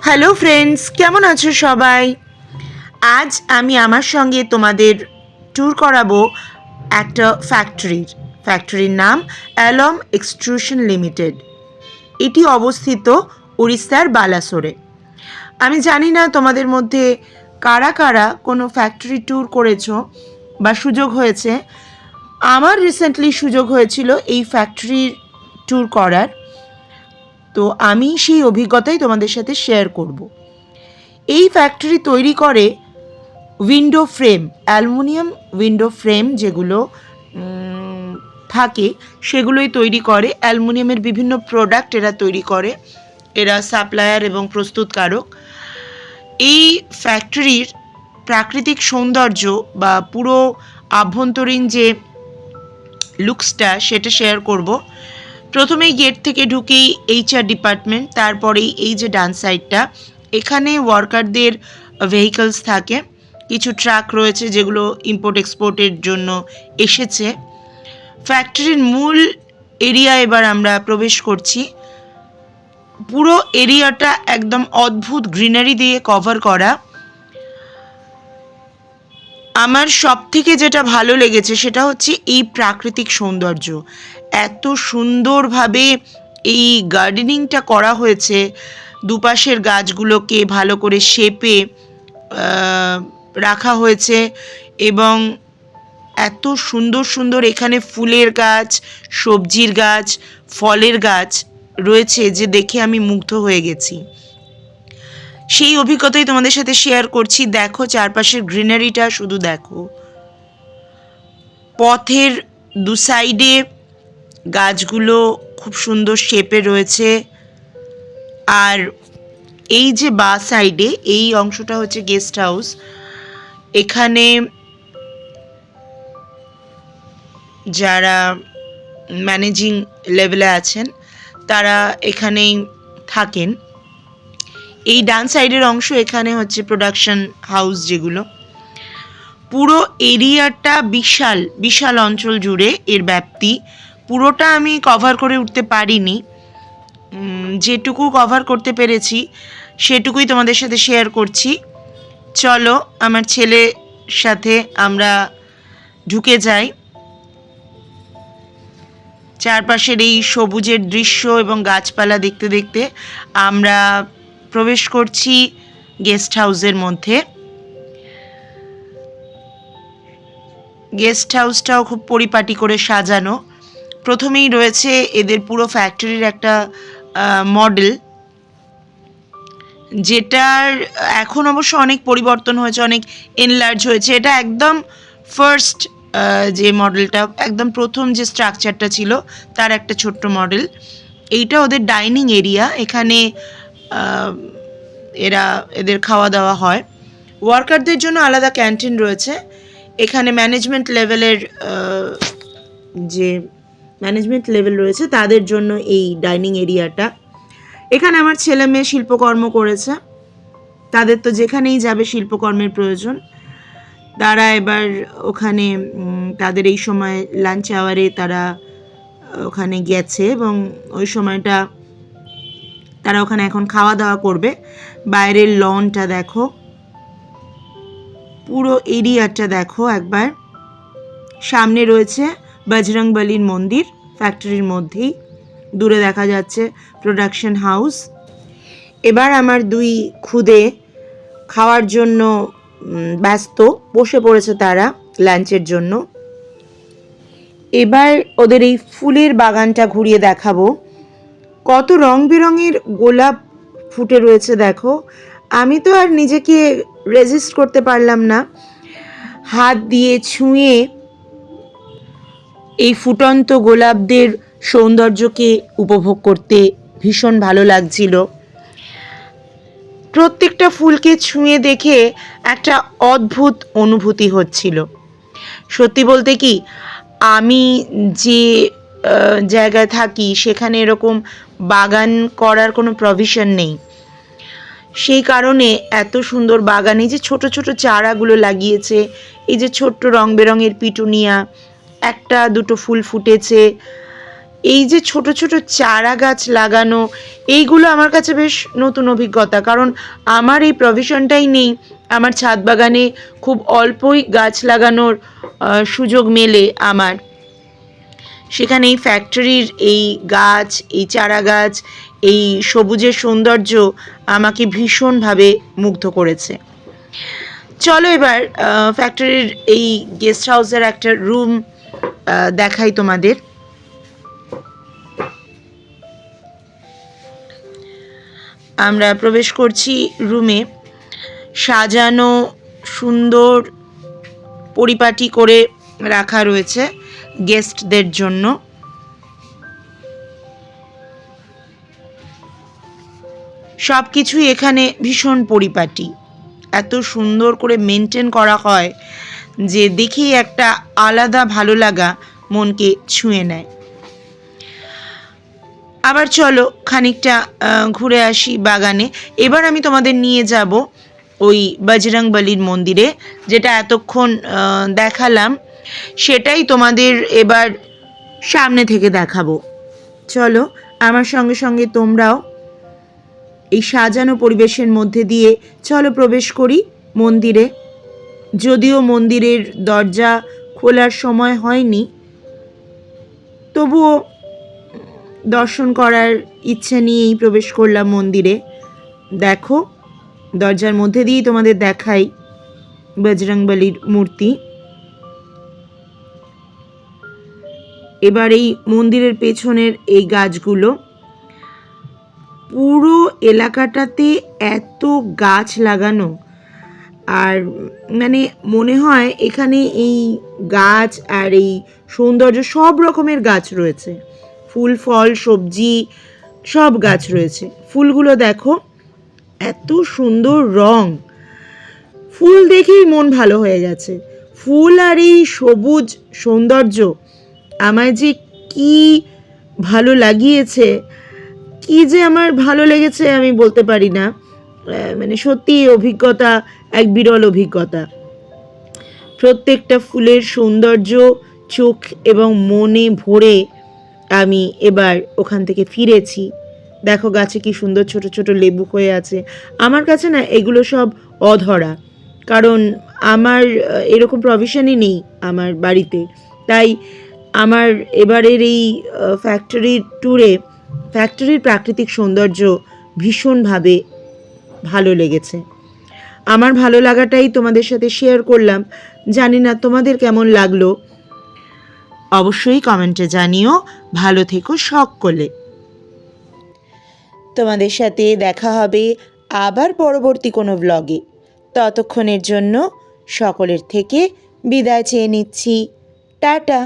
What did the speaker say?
Hello friends, কেমন আছো সবাই? আজ আমি আমার সঙ্গে তোমাদের ট্যুর করাবো একটা ফ্যাক্টরির নাম অ্যালম এক্সট্রুশন লিমিটেড। এটি অবস্থিত উড়িষ্যার বালাসোরে। আমি জানি না তোমাদের মধ্যে কারা কারা কোনো ফ্যাক্টরি ট্যুর করেছো বা সুযোগ হয়েছে। আমার রিসেন্টলি সুযোগ হয়েছিল এই ফ্যাক্টরির ট্যুর করার, তো আমি সেই অভিজ্ঞতাই তোমাদের সাথে শেয়ার করব। এই ফ্যাক্টরি তৈরি করে window frame, aluminium window frame যেগুলো থাকে সেগুলোই তৈরি করে। অ্যালুমিনিয়ামের বিভিন্ন প্রোডাক্ট এরা তৈরি করে, এরা সাপ্লায়ার এবং প্রস্তুতকারক। এই ফ্যাক্টরির প্রাকৃতিক সৌন্দর্য বা পুরো আভ্যন্তরীণ যে লুকসটা সেটা শেয়ার করব। প্রথমেই গেট থেকে ঢুকেই HR ডিপার্টমেন্ট, তারপরেই এই যে ডান সাইডটা, এখানে ওয়ার্কারদের ভেহিকলস থাকে। কিছু ট্রাক রয়েছে যেগুলো ইম্পোর্ট এক্সপোর্টের জন্য এসেছে। ফ্যাক্টরির মূল এরিয়া এবার আমরা প্রবেশ করছি। পুরো এরিয়াটা একদম অদ্ভুত গ্রিনারি দিয়ে কভার করা। আমার সব থেকে যেটা ভালো লেগেছে সেটা হচ্ছে এই প্রাকৃতিক সৌন্দর্য। এত সুন্দরভাবে এই গার্ডেনিংটা করা হয়েছে, দুপাশের গাছগুলোকে ভালো করে শেপে রাখা হয়েছে এবং এত সুন্দর সুন্দর এখানে ফুলের গাছ, সবজির গাছ, ফলের গাছ রয়েছে যে দেখে আমি মুগ্ধ হয়ে গেছি। সেই অভিজ্ঞতাই তোমাদের সাথে শেয়ার করছি। দেখো চারপাশের গ্রিনারিটা, শুধু দেখো। পথের দু সাইডে গাছগুলো খুব সুন্দর শেপে রয়েছে। আর এই যে বা সাইডে এই অংশটা হচ্ছে গেস্ট হাউস। এখানে যারা ম্যানেজিং লেভেলে আছেন তারা এখানেই থাকেন। এই ডান সাইডের অংশ এখানে হচ্ছে প্রোডাকশন হাউস যেগুলো। পুরো এরিয়াটা বিশাল বিশাল অঞ্চল জুড়ে এর ব্যাপ্তি। পুরোটা আমি কভার করে উঠতে পারিনি, যেটুকু কভার করতে পেরেছি সেটুকুই তোমাদের সাথে শেয়ার করছি। চলো আমার ছেলের সাথে আমরা ঢুকে যাই। চারপাশের এই সবুজের দৃশ্য এবং গাছপালা দেখতে দেখতে আমরা প্রবেশ করছি গেস্ট হাউসের মধ্যে। গেস্ট হাউসটাও খুব পরিপাটি করে সাজানো। প্রথমেই রয়েছে এদের পুরো ফ্যাক্টরির একটা মডেল, যেটার এখন অবশ্য অনেক পরিবর্তন হয়েছে, অনেক এনলার্জ হয়েছে। এটা একদম ফার্স্ট যে মডেলটা, একদম প্রথম যে স্ট্রাকচারটা ছিল তার একটা ছোট্ট মডেল। এইটা ওদের ডাইনিং এরিয়া, এখানে এদের খাওয়া দাওয়া হয়। ওয়ার্কারদের জন্য আলাদা ক্যান্টিন রয়েছে। এখানে ম্যানেজমেন্ট লেভেল রয়েছে তাদের জন্য এই ডাইনিং এরিয়াটা। এখানে আমার ছেলে মেয়ে শিল্পকর্ম করেছে, তাদের তো যেখানেই যাবে শিল্পকর্মের প্রয়োজন। তারা এবার ওখানে তাদের এই সময় লাঞ্চ আওয়ারে তারা ওখানে গেছে এবং ওই সময়টা তারা ওখানে এখন খাওয়া দাওয়া করবে। বাইরের লনটা দেখো, পুরো এরিয়াটা দেখো একবার। সামনে রয়েছে বজরংবলীর মন্দির ফ্যাক্টরির মধ্যেই, দূরে দেখা যাচ্ছে প্রোডাকশন হাউস। এবার আমার দুই খুদে খাওয়ার জন্য ব্যস্ত, বসে পড়েছে তারা লাঞ্চের জন্য। এবার ওদের এই ফুলের বাগানটা ঘুরিয়ে দেখাবো। কত রং বেরঙের গোলাপ ফুটে রয়েছে দেখো। আমি তো আর নিজেকে রেজিস্ট করতে পারলাম না, হাত দিয়ে ছুঁয়ে এই ফুটন্ত গোলাপদের সৌন্দর্যকে উপভোগ করতে ভীষণ ভালো লাগছিল। প্রত্যেকটা ফুলকে ছুঁয়ে দেখে একটা অদ্ভুত অনুভূতি হচ্ছিল। সত্যি বলতে কি, আমি যে জায়গায় থাকি সেখানে এরকম বাগান করার কোনো প্রভিশন নেই। সেই কারণে এত সুন্দর বাগানে যে ছোট ছোট চারাগুলো লাগিয়েছে, এই যে ছোট্ট রং বেরঙের পিটুনিয়া, একটা দুটো ফুল ফুটেছে, এই যে ছোট ছোট চারা গাছ লাগানো, এইগুলো আমার কাছে বেশ নতুন অভিজ্ঞতা, কারণ আমার এই প্রভিশনটাই নেই। আমার ছাদ বাগানে খুব অল্পই গাছ লাগানোর সুযোগ মেলে আমার। সেখানে এই ফ্যাক্টরির এই গাছ, এই চারা গাছ, এই সবুজের সৌন্দর্য আমাকে ভীষণভাবে মুগ্ধ করেছে। চলো এবার ফ্যাক্টরির এই গেস্ট হাউসের একটা রুম দেখাই তোমাদের। আমরা প্রবেশ করছি রুমে। সাজানো সুন্দর পরিপাটি করে রাখা রয়েছে গেস্টদের জন্য। সব কিছুই এখানে ভীষণ পরিপাটি, এত সুন্দর করে মেনটেন করা হয় যে দেখেই একটা আলাদা ভালো লাগা মনকে ছুঁয়ে নেয়। আবার চলো খানিকটা ঘুরে আসি বাগানে। এবার আমি তোমাদের নিয়ে যাব ওই বজরংবলীর মন্দিরে, যেটা এতক্ষণ দেখালাম সেটাই তোমাদের এবার সামনে থেকে দেখাবো। চলো আমার সঙ্গে সঙ্গে তোমরাও এই সাজানো পরিবেশের মধ্যে দিয়ে চলো প্রবেশ করি মন্দিরে। যদিও মন্দিরের দরজা খোলার সময় হয়নি, তবুও দর্শন করার ইচ্ছে নিয়েই প্রবেশ করলাম মন্দিরে। দেখো দরজার মধ্যে দিয়েই তোমাদের দেখাই বজরংবলীর মূর্তি। এবার এই মন্দিরের পেছনের এই গাছগুলো, পুরো এলাকাটাতে এত গাছ লাগানো, আর মানে মনে হয় এখানে এই গাছ আর এই সৌন্দর্য, সব রকমের গাছ রয়েছে, ফুল ফল সবজি সব গাছ রয়েছে। ফুলগুলো দেখো এত সুন্দর রং, ফুল দেখেই মন ভালো হয়ে গেছে। ফুল আর এই সবুজ সৌন্দর্য আমায় যে কি ভালো লাগিয়েছে, কি যে আমার ভালো লেগেছে আমি বলতে পারি না। মানে সত্যি অভিজ্ঞতা এক বিরল অভিজ্ঞতা। প্রত্যেকটা ফুলের সৌন্দর্য চোখ এবং মনে ভরে আমি এবার ওখান থেকে ফিরেছি। দেখো গাছে কি সুন্দর ছোট ছোট লেবু হয়ে আছে। আমার কাছে না এগুলো সব অধরা, কারণ আমার এরকম প্রভিশনই নেই আমার বাড়িতে। তাই আমার এবারের এই ফ্যাক্টরির ট্যুরে ফ্যাক্টরির প্রাকৃতিক সৌন্দর্য ভীষণভাবে ভালো লেগেছে। আমার ভালো লাগাটাই তোমাদের সাথে শেয়ার করলাম। জানি না তোমাদের কেমন লাগলো, অবশ্যই কমেন্টে জানিও। ভালো থেকো সকলে। তোমাদের সাথে দেখা হবে আবার পরবর্তী কোনো ব্লগে। ততক্ষণের জন্য সকলের থেকে বিদায় চেয়ে নিচ্ছি। টাটা।